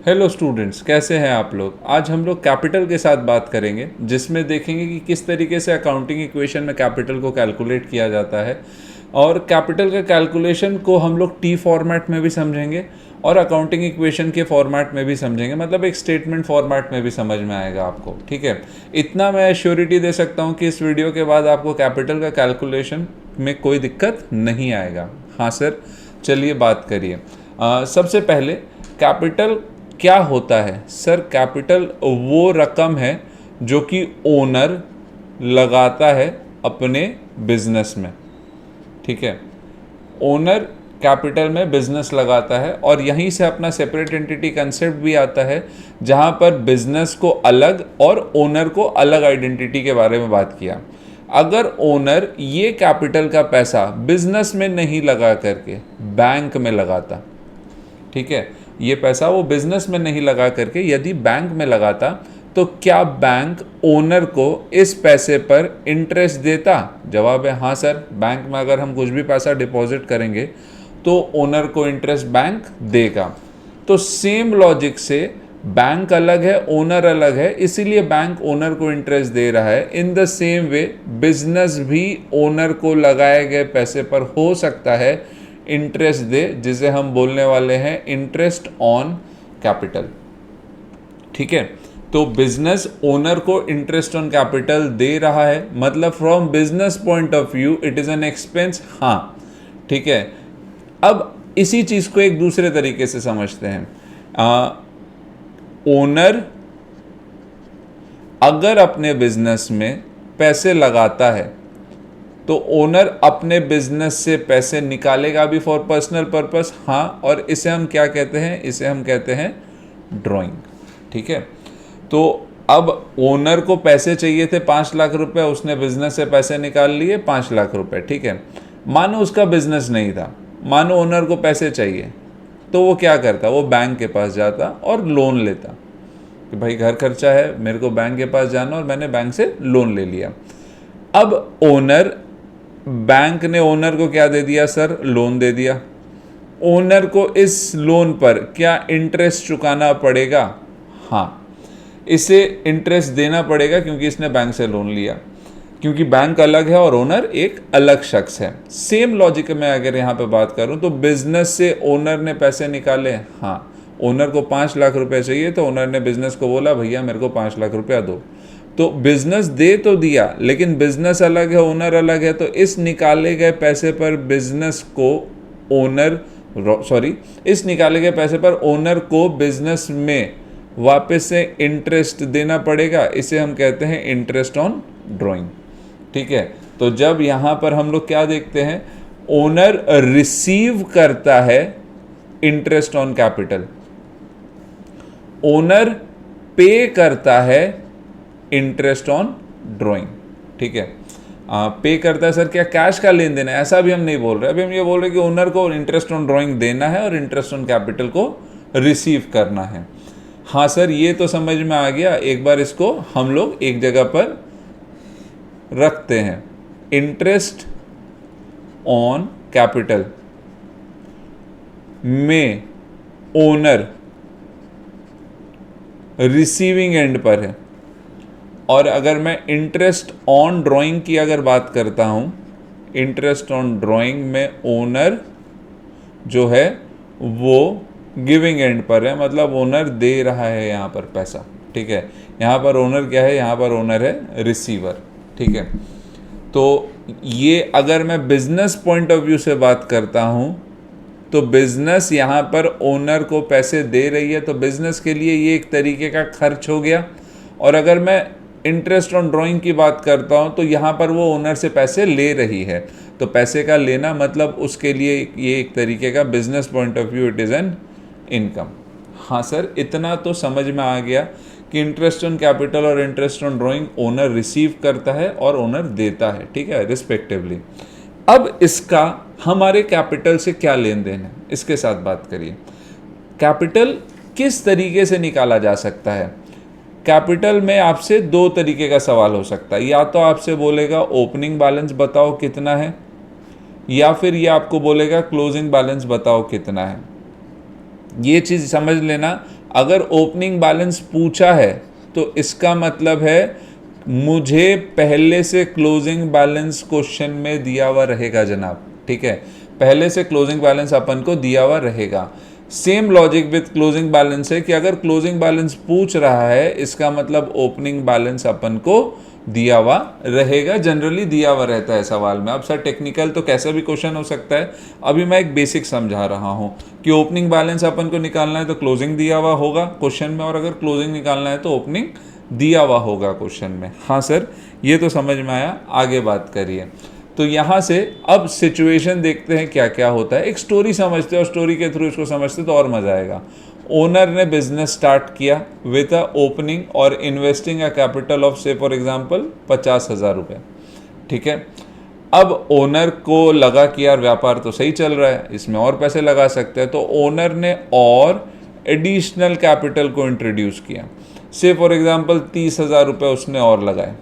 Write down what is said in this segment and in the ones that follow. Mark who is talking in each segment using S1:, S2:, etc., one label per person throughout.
S1: Hello students, कैसे हैं आप लोग। आज हम लोग कैपिटल के साथ बात करेंगे, जिसमें देखेंगे कि किस तरीके से अकाउंटिंग इक्वेशन में कैपिटल को कैलकुलेट किया जाता है। और कैपिटल का कैलकुलेशन को हम लोग टी फॉर्मेट में भी समझेंगे और अकाउंटिंग इक्वेशन के फॉर्मेट में भी समझेंगे, मतलब एक स्टेटमेंट फॉर्मेट में भी समझ में आएगा आपको। ठीक है, इतना मैं श्योरिटी दे सकता हूँ कि इस वीडियो के बाद आपको कैपिटल का कैलकुलेशन में कोई दिक्कत नहीं आएगा। हाँ सर, चलिए बात करिए। सबसे पहले कैपिटल क्या होता है। सर, कैपिटल वो रकम है जो कि ओनर लगाता है अपने बिजनेस में। ठीक है, ओनर कैपिटल में बिजनेस लगाता है और यहीं से अपना सेपरेट एंटिटी कंसेप्ट भी आता है, जहां पर बिजनेस को अलग और ओनर को अलग आइडेंटिटी के बारे में बात किया। अगर ओनर ये कैपिटल का पैसा बिजनेस में नहीं लगा करके बैंक में लगाता, ठीक है, ये पैसा वो बिजनेस में नहीं लगा करके यदि बैंक में लगाता, तो क्या बैंक ओनर को इस पैसे पर इंटरेस्ट देता? जवाब है हाँ सर। बैंक में अगर हम कुछ भी पैसा डिपॉजिट करेंगे तो ओनर को इंटरेस्ट बैंक देगा। तो सेम लॉजिक से बैंक अलग है, ओनर अलग है, इसीलिए बैंक ओनर को इंटरेस्ट दे रहा है। In the same way business भी ओनर को लगाए गए पैसे पर हो सकता है इंटरेस्ट दे, जिसे हम बोलने वाले हैं इंटरेस्ट ऑन कैपिटल। ठीक है, तो बिजनेस ओनर को इंटरेस्ट ऑन कैपिटल दे रहा है, मतलब from business point of view it is an expense. हाँ, ठीक है। अब इसी चीज को एक दूसरे तरीके से समझते हैं। ओनर अगर अपने बिजनेस में पैसे लगाता है तो ओनर अपने बिजनेस से पैसे निकालेगा भी फॉर पर्सनल पर्पस। हाँ, और इसे हम क्या कहते हैं? इसे हम कहते हैं ड्राइंग। ठीक है, तो अब ओनर को पैसे चाहिए थे 5 लाख रुपए, उसने बिजनेस से पैसे निकाल लिए 5 लाख रुपए। ठीक है, मानो उसका बिजनेस नहीं था, मानो ओनर को पैसे चाहिए, तो वो क्या करता? वो बैंक के पास जाता और लोन लेता कि भाई घर खर्चा है, मेरे को बैंक के पास जाना, और मैंने बैंक से लोन ले लिया। अब बैंक ने ओनर को क्या दे दिया सर? लोन दे दिया। ओनर को इस लोन पर क्या इंटरेस्ट चुकाना पड़ेगा? हाँ, इसे इंटरेस्ट देना पड़ेगा क्योंकि इसने बैंक से लोन लिया, क्योंकि बैंक अलग है और ओनर एक अलग शख्स है। सेम लॉजिक में अगर यहाँ पे बात करूँ तो बिजनेस से ओनर ने पैसे निकाले। हाँ, ओनर को 5 लाख रुपए चाहिए, तो ओनर ने बिजनेस को बोला भैया मेरे को 5 लाख रुपया दो। तो बिजनेस दे तो दिया, लेकिन बिजनेस अलग है, ओनर अलग है, तो इस निकाले गए पैसे पर बिजनेस को इस निकाले गए पैसे पर ओनर को बिजनेस में वापस से इंटरेस्ट देना पड़ेगा। इसे हम कहते हैं इंटरेस्ट ऑन ड्राइंग। ठीक है, तो जब यहां पर हम लोग क्या देखते हैं? ओनर रिसीव करता है इंटरेस्ट ऑन कैपिटल, ओनर पे करता है इंटरेस्ट ऑन ड्राइंग। ठीक है, पे करता है सर, क्या कैश का लेन देन है? ऐसा भी हम नहीं बोल रहे। अभी हम ये बोल रहे कि ओनर को इंटरेस्ट ऑन ड्राइंग देना है और इंटरेस्ट ऑन कैपिटल को रिसीव करना है। हाँ सर, ये तो समझ में आ गया। एक बार इसको हम लोग एक जगह पर रखते हैं। इंटरेस्ट ऑन कैपिटल में ओनर रिसीविंग एंड पर है, और अगर मैं इंटरेस्ट ऑन ड्राइंग की अगर बात करता हूं, इंटरेस्ट ऑन ड्राइंग में ओनर जो है वो गिविंग एंड पर है, मतलब ओनर दे रहा है यहां पर पैसा। ठीक है, यहां पर ओनर क्या है? यहां पर ओनर है रिसीवर। ठीक है, तो ये अगर मैं बिजनेस पॉइंट ऑफ व्यू से बात करता हूं तो बिजनेस यहां पर ओनर को पैसे दे रही है, तो बिजनेस के लिए ये एक तरीके का खर्च हो गया। और अगर मैं इंटरेस्ट ऑन ड्राइंग की बात करता हूं तो यहां पर वो ओनर से पैसे ले रही है, तो पैसे का लेना मतलब उसके लिए ये एक तरीके का business point of view it is an income. हाँ सर, इतना तो समझ में आ गया कि इंटरेस्ट ऑन कैपिटल और interest on drawing owner receive करता है और ओनर देता है। ठीक है, रिस्पेक्टिवली। अब इसका हमारे कैपिटल से क्या लेन देन है, इसके साथ बात करिए। कैपिटल किस तरीके से निकाला जा सकता है? कैपिटल में आपसे 2 तरीके का सवाल हो सकता है। या तो आपसे बोलेगा ओपनिंग बैलेंस बताओ कितना है, या फिर ये आपको बोलेगा क्लोजिंग बैलेंस बताओ कितना है। ये चीज़ समझ लेना, अगर ओपनिंग बैलेंस पूछा है तो इसका मतलब है मुझे पहले से क्लोजिंग बैलेंस क्वेश्चन में दिया हुआ रहेगा जनाब, ठीक है, पहले से क्लोजिंग बैलेंस अपन को दिया हुआ रहेगा। Same logic with closing balance है कि अगर क्लोजिंग बैलेंस पूछ रहा है इसका मतलब ओपनिंग बैलेंस अपन को दिया हुआ रहेगा, जनरली दिया हुआ रहता है सवाल में। अब सर टेक्निकल तो कैसा भी क्वेश्चन हो सकता है, अभी मैं एक बेसिक समझा रहा हूँ कि ओपनिंग बैलेंस अपन को निकालना है तो क्लोजिंग दिया हुआ होगा क्वेश्चन में, और अगर क्लोजिंग निकालना है तो ओपनिंग दिया हुआ होगा क्वेश्चन में। हाँ सर, ये तो समझ में आया, आगे बात करिए। तो यहाँ से अब सिचुएशन देखते हैं क्या क्या होता है, एक स्टोरी समझते हैं और स्टोरी के थ्रू इसको समझते तो और मज़ा आएगा। ओनर ने बिजनेस स्टार्ट किया विद अ ओपनिंग और इन्वेस्टिंग अ कैपिटल ऑफ से फॉर एग्जांपल 50,000 रुपये, ठीक है। अब ओनर को लगा कि यार व्यापार तो सही चल रहा है, इसमें और पैसे लगा सकते हैं, तो ओनर ने और एडिशनल कैपिटल को इंट्रोड्यूस किया। से फॉर एग्जांपल 30,000 रुपये उसने और लगाए,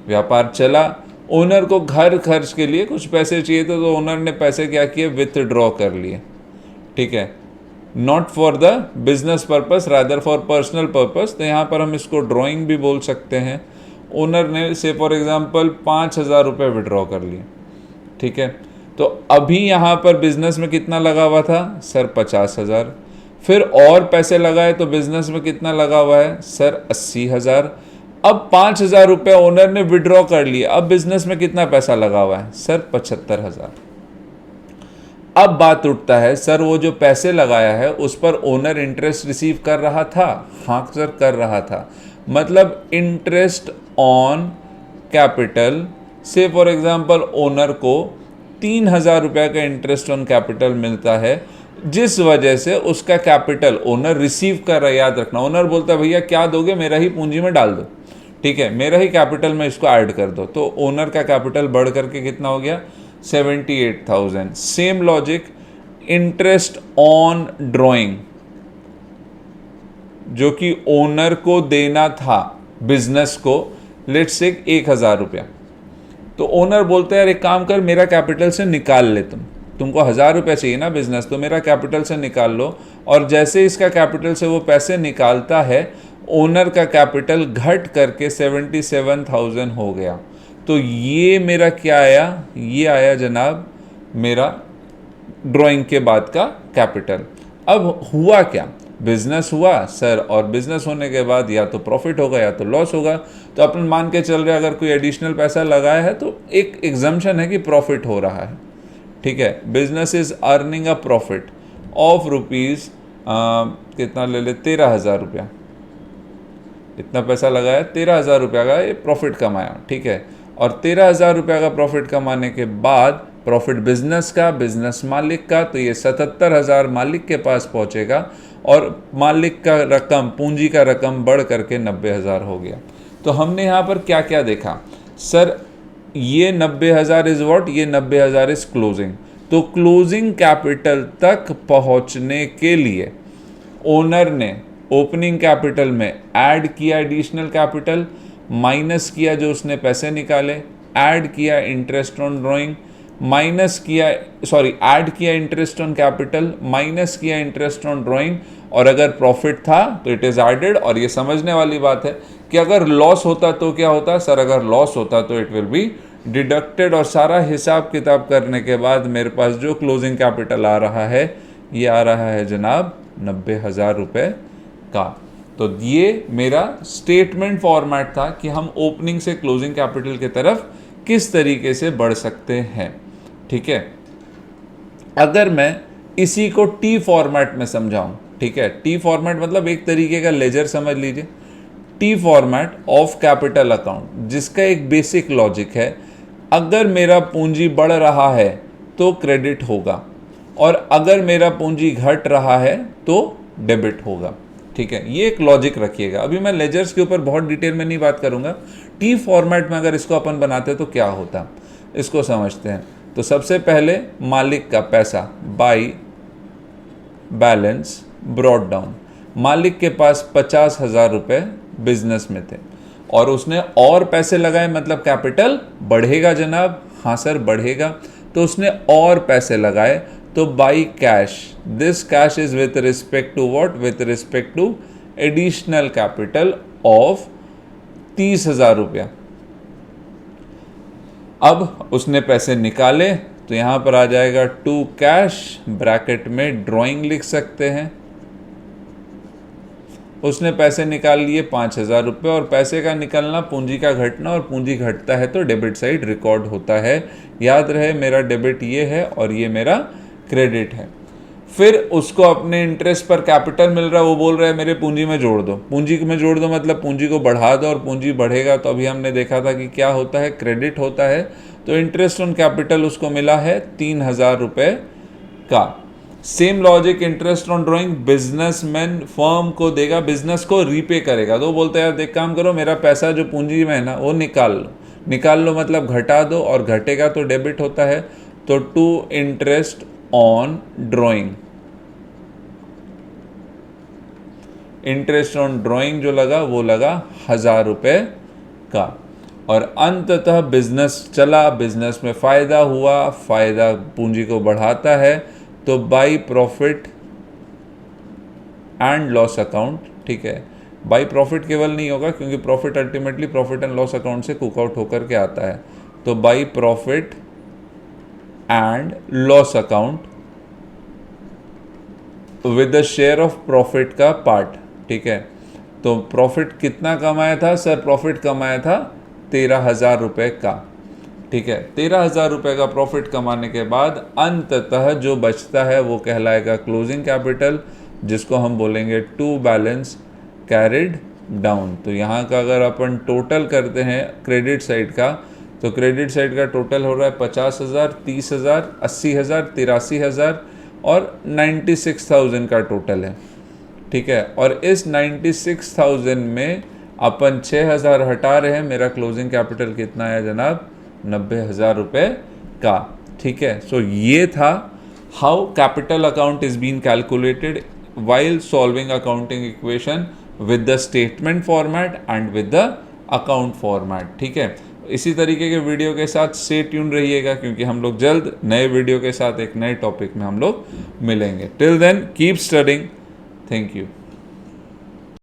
S1: व्यापार चला। ओनर को घर खर्च के लिए कुछ पैसे चाहिए थे तो ओनर ने पैसे क्या किए, विथड्रॉ कर लिए, ठीक है, not for the business purpose rather for personal purpose. तो यहाँ पर हम इसको ड्राइंग भी बोल सकते हैं। ओनर ने से फॉर एग्जांपल 5,000 रुपये विड्रॉ कर लिए, ठीक है। तो अभी यहाँ पर बिजनेस में कितना लगा हुआ था सर, 50,000। फिर और पैसे लगाए तो बिजनेस में कितना लगा हुआ है सर, 80,000। अब 5,000 रुपये ओनर ने विड्रॉ कर लिए, अब बिजनेस में कितना पैसा लगा हुआ है सर, 75,000। अब बात उठता है सर वो जो पैसे लगाया है उस पर ओनर इंटरेस्ट रिसीव कर रहा था, हाँ सर कर रहा था, मतलब इंटरेस्ट ऑन कैपिटल। से फॉर एग्जांपल ओनर को 3,000 रुपये का इंटरेस्ट ऑन कैपिटल मिलता है, जिस वजह से उसका कैपिटल ओनर रिसीव कर रहा है। याद रखना, ओनर बोलता है भैया क्या दोगे, मेरा ही पूंजी में डाल दो, ठीक है, मेरा ही कैपिटल में इसको ऐड कर दो। तो ओनर का कैपिटल बढ़ करके कितना हो गया, 78,000। Same logic, interest on drawing जो कि ओनर को देना था बिजनेस को, लेट्स से 1,000 रुपया। तो ओनर बोलता है यार एक काम कर, मेरा कैपिटल से निकाल ले, तुमको 1,000 रुपये चाहिए ना बिजनेस, तो मेरा कैपिटल से निकाल लो। और जैसे इसका कैपिटल से वो पैसे निकालता है, ओनर का कैपिटल घट करके 77,000 हो गया। तो ये मेरा क्या आया, ये आया जनाब मेरा ड्राइंग के बाद का कैपिटल। अब हुआ क्या, बिजनेस हुआ सर, और बिजनेस होने के बाद या तो प्रॉफिट होगा या तो लॉस होगा। तो अपन मान के चल रहे अगर कोई एडिशनल पैसा लगाया है तो एक एग्जम्पशन है कि प्रॉफिट हो रहा है, ठीक है। Business is earning a profit of rupees कितना ले ले, 13,000 रुपया। इतना पैसा लगाया, 13,000 रुपया का ये प्रॉफिट कमाया, ठीक है। और 13,000 रुपया का प्रॉफिट कमाने के बाद प्रॉफिट बिजनेस का, बिजनेस मालिक का, तो ये 77,000 मालिक के पास पहुंचेगा और मालिक का रकम, पूंजी का रकम बढ़ करके 90,000 हो गया। तो हमने यहाँ पर क्या क्या देखा सर, ये 90,000 इज व्हाट, ये 90,000 इज क्लोजिंग। तो क्लोजिंग कैपिटल तक पहुंचने के लिए ओनर ने ओपनिंग कैपिटल में ऐड किया एडिशनल कैपिटल, माइनस किया जो उसने पैसे निकाले, ऐड किया इंटरेस्ट ऑन ड्राइंग, माइनस किया ऐड किया इंटरेस्ट ऑन कैपिटल, माइनस किया इंटरेस्ट ऑन ड्राइंग, और अगर प्रॉफिट था तो इट इज़ एडेड। और ये समझने वाली बात है कि अगर लॉस होता तो क्या होता सर, अगर लॉस होता तो इट विल बी डिडक्टेड। और सारा हिसाब किताब करने के बाद मेरे पास जो क्लोजिंग कैपिटल आ रहा है, ये आ रहा है जनाब 90,000 रुपये का। तो ये मेरा स्टेटमेंट फॉर्मेट था कि हम ओपनिंग से क्लोजिंग कैपिटल की तरफ किस तरीके से बढ़ सकते हैं, ठीक है। अगर मैं इसी को टी फॉर्मेट में समझाऊं, ठीक है, टी फॉर्मेट मतलब एक तरीके का लेजर समझ लीजिए, T format of capital account, जिसका एक बेसिक लॉजिक है, अगर मेरा पूंजी बढ़ रहा है तो क्रेडिट होगा, और अगर मेरा पूंजी घट रहा है तो डेबिट होगा, ठीक है। ये एक लॉजिक रखिएगा। अभी मैं लेजर्स के ऊपर बहुत डिटेल में नहीं बात करूंगा, टी फॉर्मेट में अगर इसको अपन बनाते तो क्या होता, इसको समझते हैं। तो सबसे पहले मालिक का पैसा बाई बैलेंस ब्रॉट डाउन, मालिक के पास 50,000 रुपये बिजनेस में थे और उसने और पैसे लगाए, मतलब कैपिटल बढ़ेगा जनाब, हाँ सर बढ़ेगा। तो उसने और पैसे लगाए तो by cash, this cash is with respect to what, with respect to additional capital of 30,000 रुपया। अब उसने पैसे निकाले तो यहां पर आ जाएगा टू कैश, ब्रैकेट में ड्राइंग लिख सकते हैं। उसने पैसे निकाल लिए 5,000 रुपये, और पैसे का निकलना पूंजी का घटना, और पूंजी घटता है तो डेबिट साइड रिकॉर्ड होता है। याद रहे मेरा डेबिट ये है और ये मेरा क्रेडिट है। फिर उसको अपने इंटरेस्ट पर कैपिटल मिल रहा है, वो बोल रहा है मेरे पूंजी में जोड़ दो। पूंजी में जोड़ दो मतलब पूंजी को बढ़ा दो, और पूंजी बढ़ेगा तो अभी हमने देखा था कि क्या होता है, क्रेडिट होता है। तो इंटरेस्ट ऑन कैपिटल उसको मिला है 3,000 रुपये का। Same logic interest on drawing businessman firm को देगा, बिजनेस को रीपे करेगा। तो बोलते हैं यार देख काम करो, मेरा पैसा जो पूंजी में है ना वो निकाल लो मतलब घटा दो, और घटेगा तो डेबिट होता है। तो to interest on drawing, interest on drawing जो लगा वो लगा 1,000 रुपये का। और अंततः बिजनेस चला, बिजनेस में फायदा हुआ, फायदा पूंजी को बढ़ाता है। तो by profit and loss account, ठीक है, बाई प्रॉफिट केवल नहीं होगा क्योंकि profit ultimately profit and loss account से कुक आउट होकर के आता है। तो by profit and loss account with the share of profit का पार्ट, ठीक है। तो प्रॉफिट कितना कमाया था सर, प्रॉफिट कमाया था 13,000 रुपये का, ठीक है। 13,000 रुपये का प्रॉफिट कमाने के बाद अंततः जो बचता है वो कहलाएगा क्लोजिंग कैपिटल, जिसको हम बोलेंगे टू बैलेंस कैरिड डाउन। तो यहाँ का अगर अपन टोटल करते हैं क्रेडिट साइड का, तो क्रेडिट साइड का टोटल हो रहा है 50,000, 30,000, 80,000, 83,000 और 96,000 का टोटल है, ठीक है। और इस 96,000 में अपन 6,000 हटा रहे हैं, मेरा क्लोजिंग कैपिटल कितना है जनाब, 90,000 रुपये का, ठीक है। सो ये था how capital account is been calculated while solving accounting equation with the statement format and with the account format, ठीक है। इसी तरीके के वीडियो के साथ स्टे ट्यून रहिएगा क्योंकि हम लोग जल्द नए वीडियो के साथ एक नए टॉपिक में हम लोग मिलेंगे। Till then keep studying, thank you.